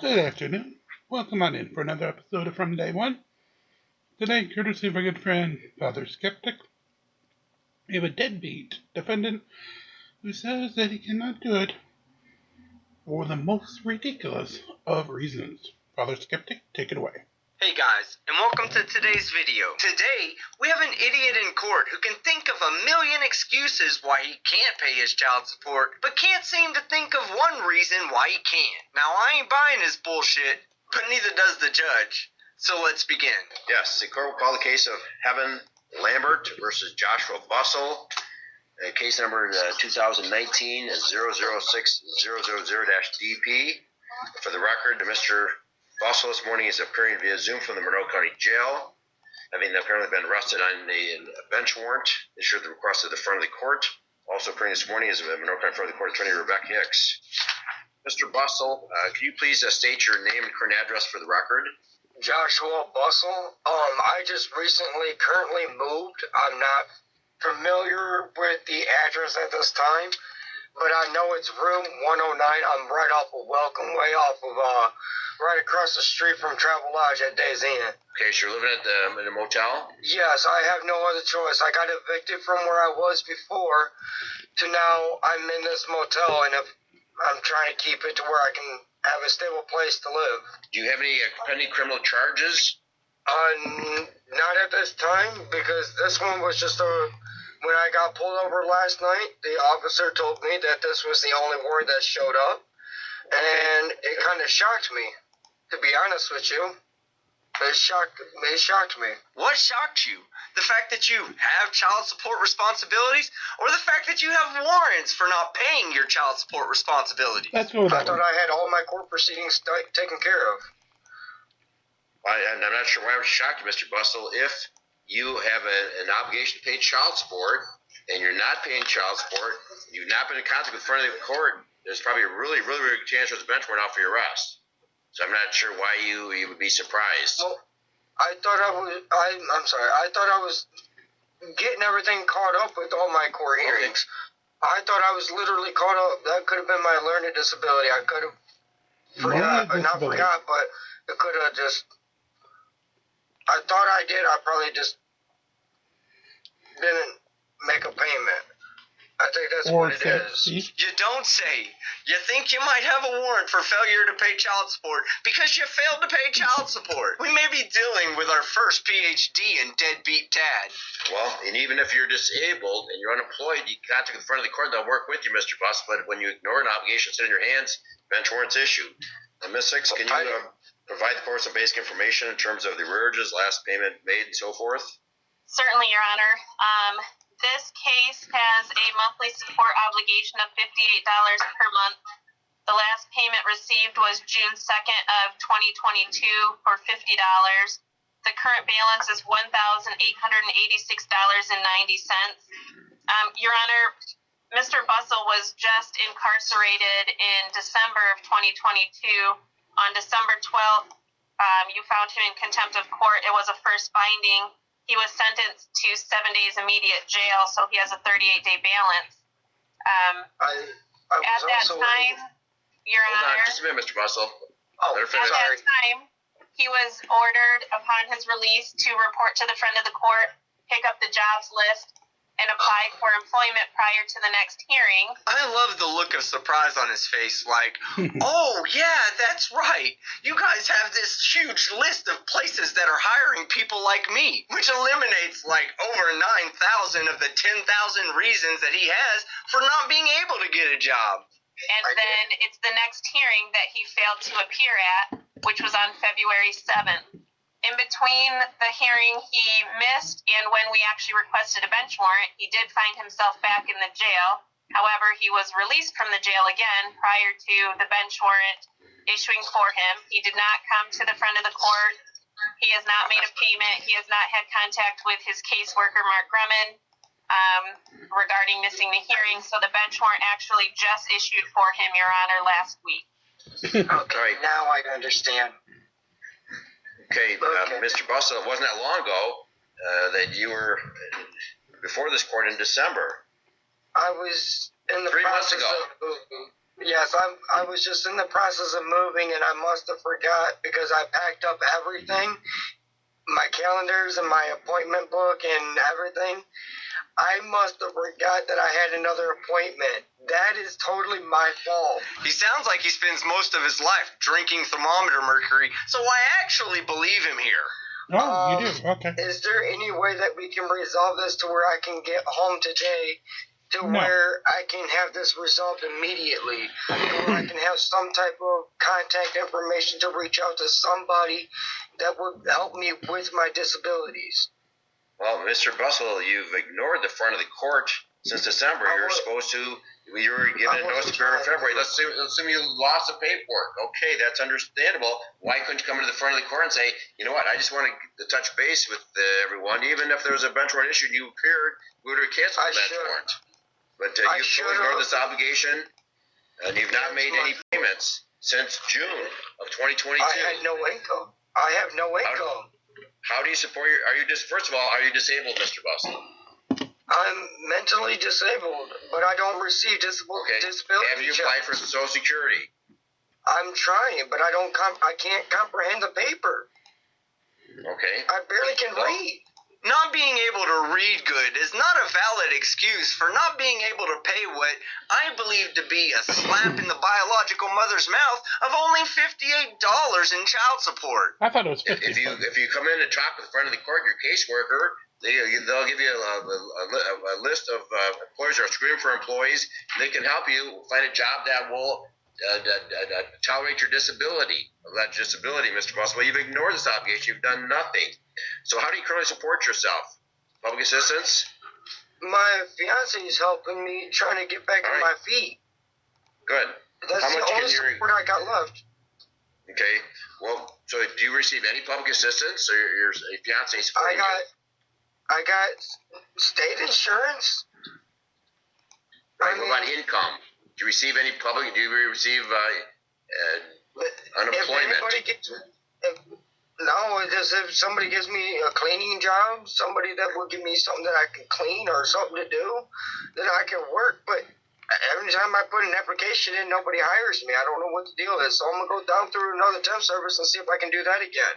Good afternoon. Welcome on in for another episode of From Day One. Today, courtesy of our good friend, Father Skeptic, we have a deadbeat defendant who says that he cannot do it for the most ridiculous of reasons. Father Skeptic, take it away. Hey guys, and welcome to today's video. Today, we have an idiot in court who can think of a million excuses why he can't pay his child support, but can't seem to think of one reason why he can't. Now, I ain't buying his bullshit, but neither does the judge. So let's begin. Yes, the court will call the case of Heaven Lambert versus Joshua Bussell. Case number 2019 is 006000-DP. For the record, Mr. Bussell this morning is appearing via Zoom from the Monroe County Jail, having apparently been arrested on a bench warrant issued at the request of the front of the court. Also appearing this morning is Monroe County front of the court attorney Rebecca Hicks. Mr. Bussell, can you please state your name and current address for the record? Joshua Bussell. I just currently moved. I'm not familiar with the address at this time, but I know it's room 109. I'm right off of Welcome Way, right across the street from Travel Lodge at Days Inn. Okay, so you're living at in a motel? Yes, I have no other choice. I got evicted from where I was before to now I'm in this motel, and I'm trying to keep it to where I can have a stable place to live. Do you have any pending criminal charges? Not at this time, because this one was just when I got pulled over last night, the officer told me that this was the only warrant that showed up, and it kind of shocked me, to be honest with you. It shocked me. What shocked you? The fact that you have child support responsibilities, or the fact that you have warrants for not paying your child support responsibilities? Let's go with I that thought one. I had all my court proceedings taken care of. I'm not sure why I was shocked, Mr. Bussell. If you have an obligation to pay child support and you're not paying child support, you've not been in contact with the front of the court, there's probably a really good chance there's a bench warrant out for your arrest. So I'm not sure why you would be surprised. Well, I'm sorry. I thought I was getting everything caught up with all my court hearings. I thought I was literally caught up. That could have been my learning disability. I could have not forgot, but it could have just. I thought I did. I probably just didn't make a payment. I think that's what it is. You don't say. You think you might have a warrant for failure to pay child support because you failed to pay child support. We may be dealing with our first PhD in Deadbeat Dad. Well, and even if you're disabled and you're unemployed, you contact the front of the court, they'll work with you, Mr. Buss, but when you ignore an obligation sitting in your hands, bench warrant's issued. And Ms. Hicks, can you provide the court some basic information in terms of the arrearages, last payment made, and so forth? Certainly, Your Honor. This case has a monthly support obligation of $58 per month. The last payment received was June 2nd of 2022 for $50. The current balance is $1,886.90. Your Honor, Mr. Bussell was just incarcerated in December of 2022. On December 12th, you found him in contempt of court. It was a first finding. He was sentenced to 7 days immediate jail, so he has a 38-day balance. At that time, Your Honor... Hold on just a minute, Mr. Bussell. At that time, he was ordered upon his release to report to the front of the court, pick up the jobs list, and apply for employment prior to the next hearing. I love the look of surprise on his face, like, oh, yeah, that's right. You guys have this huge list of places that are hiring people like me, which eliminates, like, over 9,000 of the 10,000 reasons that he has for not being able to get a job. And then it's the next hearing that he failed to appear at, which was on February 7th. In between the hearing he missed and when we actually requested a bench warrant, he did find himself back in the jail. However, he was released from the jail again prior to the bench warrant issuing for him. He did not come to the front of the court. He has not made a payment. He has not had contact with his caseworker, Mark Grumman, regarding missing the hearing. So the bench warrant actually just issued for him, Your Honor, last week. Okay, now I understand. Okay, Mr. Bussell, it wasn't that long ago that you were before this court in December. I was in the 3 months process ago. of moving. Yes, I was just in the process of moving, and I must have forgot because I packed up everything, my calendars and my appointment book and everything. I must have forgot that I had another appointment. That is totally my fault. He sounds like he spends most of his life drinking thermometer mercury, so I actually believe him here. Oh, you do? Okay. Is there any way that we can resolve this to where I can get home today to No. where I can have this resolved immediately? To where I can have some type of contact information to reach out to somebody that would help me with my disabilities? Well, Mr. Bustle, you've ignored the front of the court since December. You were given a notice of appear in February. Let's assume you lost the paperwork. Okay, that's understandable. Why couldn't you come to the front of the court and say, you know what, I just want to touch base with everyone. Even if there was a bench warrant issue and you appeared, we would have canceled the bench warrant. But you've fully ignored this obligation, and you've not made any payments since June of 2022. I had no income. I have no income. How do you support first of all, are you disabled, Mr. Bustle? I'm mentally disabled, but I don't receive disability Have you applied for Social Security? I'm trying, but I can't comprehend the paper. Okay. I barely can read. Not being able to read good is not a valid excuse for not being able to pay what I believe to be a slap in the biological mother's mouth of only $58 in child support. I thought it was 50. If you come in and talk with the front of the court, your caseworker, they'll give you a list of employers that are screening for employees. And they can help you find a job that will tolerate your disability. That disability, Mr. Bustle. You've ignored this obligation. You've done nothing. So how do you currently support yourself? Public assistance? My fiance is helping me trying to get back on my feet. Good. That's the only support I got left. Okay. Well, so do you receive any public assistance, or your fiance supporting you? I got state insurance. Right. What about income? Do you receive any public? Do you receive unemployment? If somebody gives me a cleaning job, somebody that will give me something that I can clean or something to do, then I can work. But every time I put an application in, nobody hires me. I don't know what the deal is. So I'm going to go down through another temp service and see if I can do that again.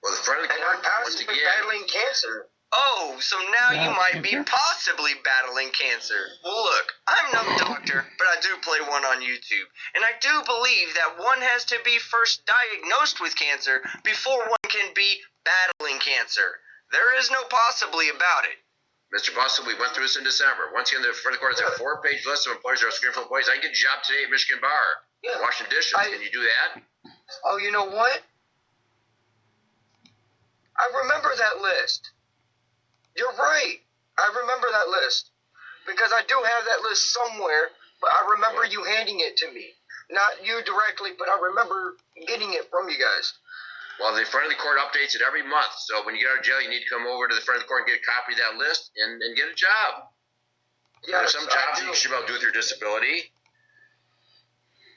Well, the front of the court, once again, battling cancer. Oh, so now you might be possibly battling cancer. Well, look, I'm no doctor, but I do play one on YouTube. And I do believe that one has to be first diagnosed with cancer before one can be battling cancer. There is no possibly about it. Mr. Bustle, we went through this in December. Once again, the front of the court is a 4-page list of employers that are screening for employees. I can get a job today at Michigan Bar. Yeah. Washing dishes. Can you do that? Oh, you know what? I remember that list. You're right. I remember that list. Because I do have that list somewhere, but I remember you handing it to me. Not you directly, but I remember getting it from you guys. Well, the front of the court updates it every month. So when you get out of jail, you need to come over to the front of the court and get a copy of that list and get a job. Yes, there's some jobs you should be able to do with your disability.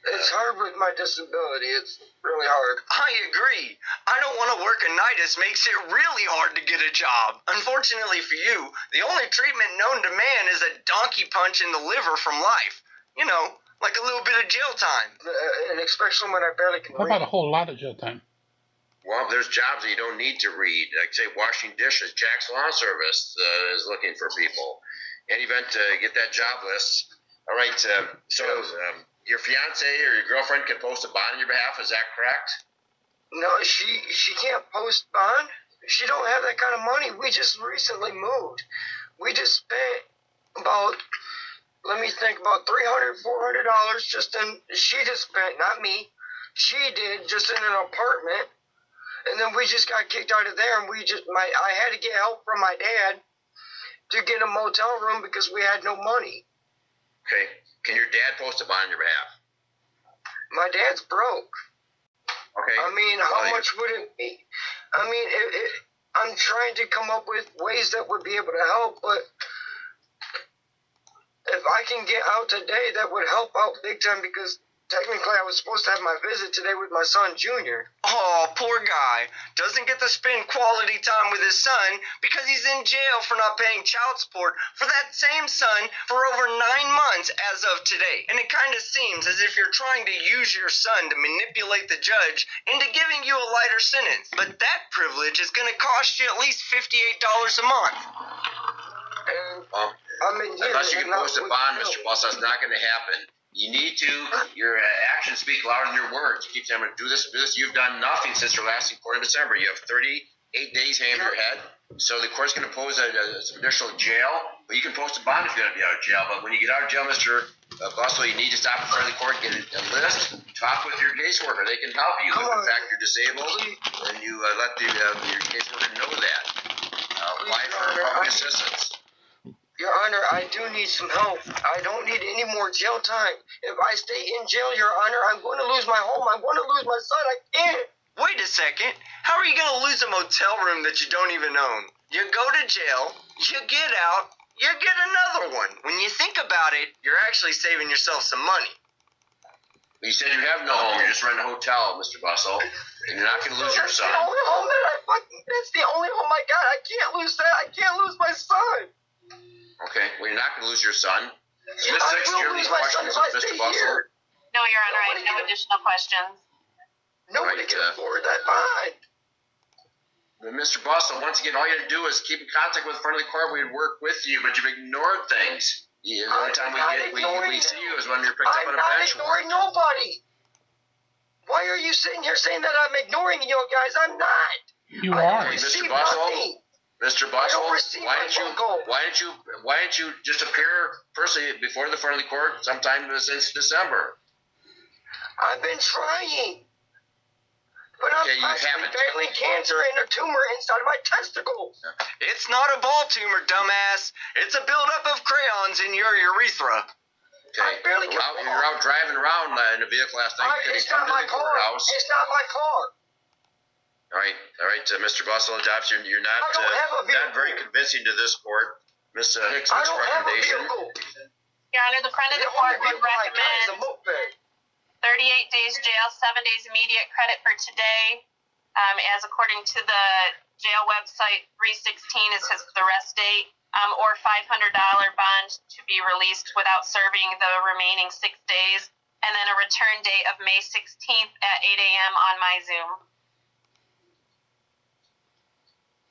It's hard with my disability. It's really hard. I agree. I don't want to work a night. It makes it really hard to get a job. Unfortunately for you, the only treatment known to man is a donkey punch in the liver from life. You know, like a little bit of jail time. And especially when I barely can read. How about a whole lot of jail time? Well, there's jobs that you don't need to read. Like, say, washing dishes. Jack's Lawn Service is looking for people. In any event, get that job list. All right, your fiance or your girlfriend can post a bond on your behalf. Is that correct? No, she can't post bond. She don't have that kind of money. We just recently moved. We just spent about, let me think, about $300, $400 she just spent, not me. She did, just in an apartment. And then we just got kicked out of there, and I had to get help from my dad to get a motel room because we had no money. Okay. Can your dad post a bond on your behalf? My dad's broke. Okay. I mean, how much would it be? I mean, I'm trying to come up with ways that would be able to help, but if I can get out today, that would help out big time because Technically, I was supposed to have my visit today with my son, Junior. Oh, poor guy. Doesn't get to spend quality time with his son because he's in jail for not paying child support for that same son for over 9 months as of today. And it kind of seems as if you're trying to use your son to manipulate the judge into giving you a lighter sentence. But that privilege is going to cost you at least $58 a month. And I'm in here. Unless you can and post a not bond, with Mr. Boss, that's not going to happen. You need to, your actions speak louder than your words. You keep saying, I'm going to do this. You've done nothing since your last report in December. You have 38 days hanging your head. So the court's going to impose some additional jail. But you can post a bond if you're going to be out of jail. But when you get out of jail, Mr. Boswell, you need to stop in front of the court, get a list, talk with your caseworker. They can help you. If in fact you're disabled, and you let your caseworker know that. Apply for public assistance. Your Honor, I do need some help. I don't need any more jail time. If I stay in jail, Your Honor, I'm going to lose my home. I'm going to lose my son. I can't. Wait a second. How are you going to lose a motel room that you don't even own? You go to jail, you get out, you get another one. When you think about it, you're actually saving yourself some money. You said you have no home. You're just renting a hotel, Mr. Bustle, and you're not going to lose your son. That's the only home that that's the only home I got. I can't lose that. I can't lose my son. Okay, well, you're not going to lose your son. So I Ms. Six, do you will have any lose my son questions if I of Mr. stay Bustle? here. No, Your Honor, I have no additional questions. Nobody Right, can afford that bond. Mr. Bustle, once again, all you have to do is keep in contact with the front of the court. We'd work with you, but you've ignored things. The only time we see you is when you're picked up on a bench. I'm not ignoring nobody. Why are you sitting here saying that I'm ignoring you guys? I'm not. You are. Mr. Bustle, Mr. Bustle, why didn't you just appear personally before the front of the court sometime since December? I've been trying. But I'm battling cancer and a tumor inside of my testicles. It's not a ball tumor, dumbass. It's a buildup of crayons in your urethra. Okay. You're out driving around in a vehicle last night. It's not my car. It's not my car. All right, Mr. Bustle and Jobs, you're not very convincing to this court. Ms. Hicks, what's your recommendation? Your Honor, the front of the court would recommend 38 days jail, 7 days immediate credit for today. As according to the jail website, 3/16 is the rest date, or $500 bond to be released without serving the remaining 6 days, and then a return date of May 16th at 8 a.m. on my Zoom.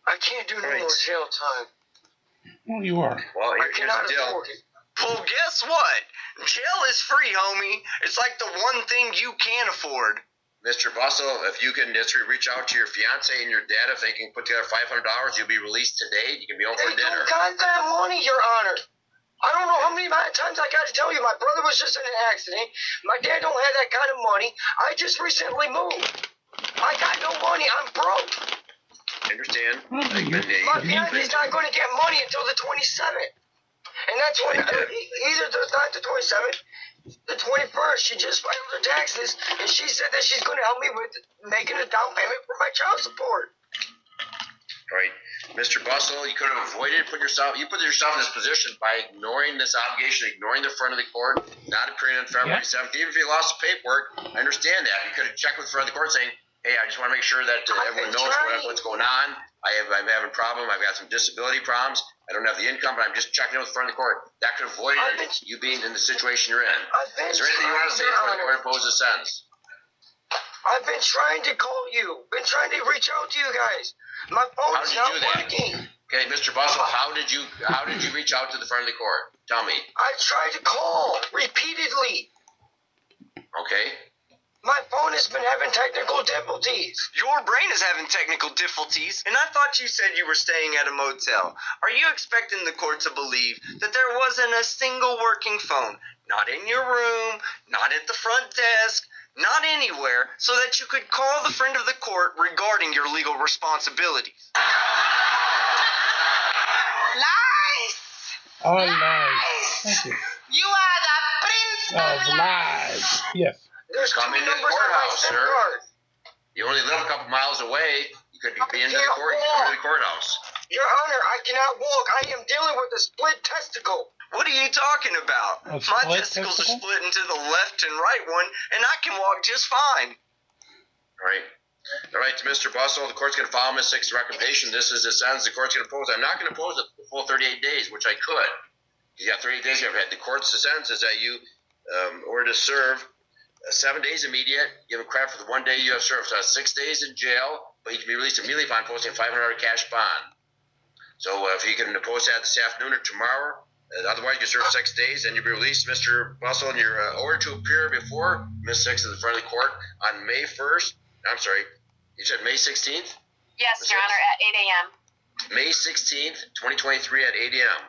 I can't do no more jail time. Well, you are. Well, I cannot afford it. Well, guess what? Jail is free, homie. It's like the one thing you can't afford. Mr. Bustle, if you can just reach out to your fiance and your dad, if they can put together $500, you'll be released today. You can be home for dinner. They don't got that money, Your Honor. I don't know how many times I got to tell you. My brother was just in an accident. My dad don't have that kind of money. I just recently moved. I got no money. I'm broke. I understand. My fiance's not going to get money until the 27th. And that's when, either not the 27th, the 21st, she just filed her taxes, and she said that she's going to help me with making a down payment for my child support. All right. Mr. Bustle, you could have avoided putting yourself in this position by ignoring this obligation, ignoring the front of the court, not appearing on February 7th. Even if you lost the paperwork, I understand that. You could have checked with the front of the court saying, hey, I just want to make sure that everyone knows what's going on. I'm having a problem. I've got some disability problems. I don't have the income, but I'm just checking in with the front of the court. That could avoid you being in the situation you're in. Is there anything you want to say before the court imposes a sentence? I've been trying to call you. Been trying to reach out to you guys. My phone is not working. Okay, Mr. Bustle, how did you reach out to the front of the court? Tell me. I tried to call repeatedly. Okay. My phone has been having technical difficulties. Your brain is having technical difficulties, and I thought you said you were staying at a motel. Are you expecting the court to believe that there wasn't a single working phone? Not in your room, not at the front desk, not anywhere, so that you could call the friend of the court regarding your legal responsibilities. Lies! All lies. Thank you. You are the prince Of lies. Yes. There's Come two into the numbers on my courthouse, SIM sir. card. You only live a couple miles away. You could be into the court. You come into the courthouse. Your Honor, I cannot walk. I am dealing with a split testicle. What are you talking about? A My split testicles are testicle? split into the left and right one, and I can walk just fine. All right. All right, Mr. Bustle, the court's going to follow Ms. Sick's recommendation. This is the sentence the court's going to impose. I'm not going to impose the full 38 days, which I could. You got 38 days. The court's sentence is that you order to serve 7 days immediate. Give him credit for the 1 day you have served. So that's 6 days in jail, but you can be released immediately upon posting a $500 cash bond. So if you can post that this afternoon or tomorrow, otherwise you serve 6 days and you'll be released, Mr. Bustle, and you're ordered to appear before Ms. Six in the front of the court on May 1st. I'm sorry, you said May 16th? Yes, Your Honor, at 8 a.m. May 16th, 2023 at 8 a.m.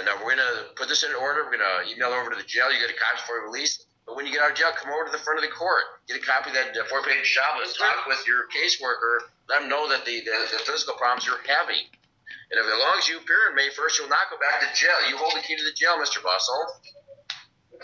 Now we're going to put this in order. We're going to email it over to the jail. You get a copy before you're released. But when you get out of jail, come over to the front of the court. Get a copy of that 4-page job list. Talk with your caseworker. Let them know that the physical problems you're having. And as long as you appear on May 1st, you'll not go back to jail. You hold the key to the jail, Mr. Bustle.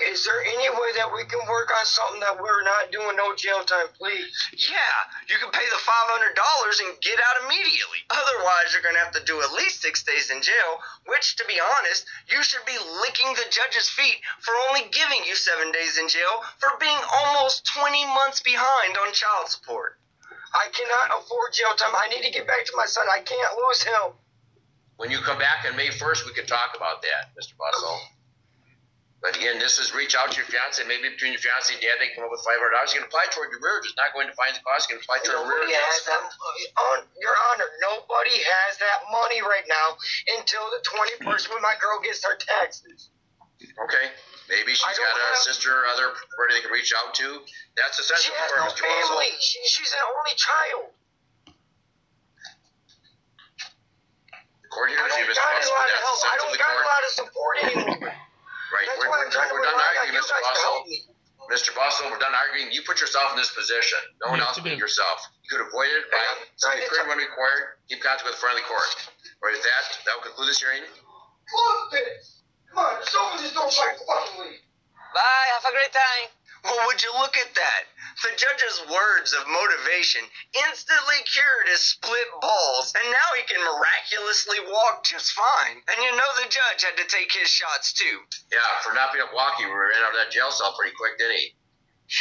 Is there any way that we can work on something that we're not doing no jail time, please? Yeah, you can pay the $500 and get out immediately. Otherwise, you're going to have to do at least 6 days in jail, which, to be honest, you should be licking the judge's feet for only giving you 7 days in jail for being almost 20 months behind on child support. I cannot afford jail time. I need to get back to my son. I can't lose him. When you come back on May 1st, we can talk about that, Mr. Bustle. But again, this is reach out to your fiance. Maybe between your fiance and dad, they come up with $500. You can apply toward your rear. Just not going to find the cost. You can apply toward your rear. Nobody has that. Your Honor, nobody has that money right now until the 21st when my girl gets her taxes. Okay. Maybe she's got a sister or other party they can reach out to. That's essential. She has no family. She's an only child. The court here is I don't Mr. got a Bustle. lot of That's help. I essential don't to the got a court. lot of support anymore. Right. That's We're why I'm trying to done rely on arguing, you Mr. guys to Bustle. help me. Mr. Bustle, we're done arguing. You put yourself in this position. No one Yes, else you but did. yourself. You could avoid it by simply appearing when required. Keep contact with the front of the court. Right, with that will conclude this hearing. Close this. Come on, just open this door so I can fucking leave. Bye, have a great time. Well, would you look at that? The judge's words of motivation instantly cured his split balls, and now he can miraculously walk just fine. And you know the judge had to take his shots too. Yeah, for not being up walking, we were in out of that jail cell pretty quick, didn't he?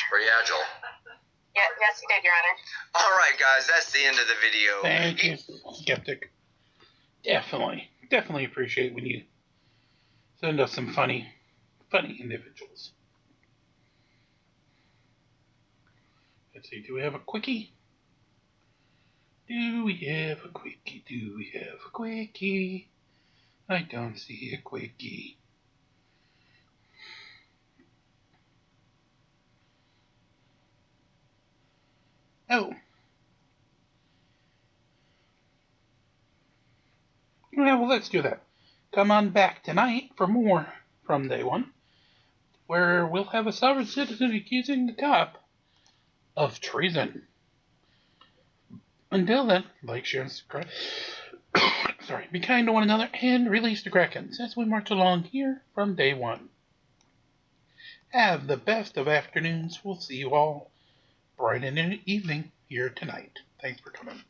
Pretty agile. Yes, you did, Your Honor. All right, guys, that's the end of the video. Thank you, Skeptic. Definitely appreciate when you send us some funny individuals. Let's see, do we have a quickie? Do we have a quickie? I don't see a quickie. Oh. Well, let's do that. Come on back tonight for more from Day One, where we'll have a sovereign citizen accusing the cop of treason. Until then, like, share, and subscribe. Be kind to one another and release the Krakens as we march along here from Day One. Have the best of afternoons. We'll see you all bright in the evening here tonight. Thanks for coming.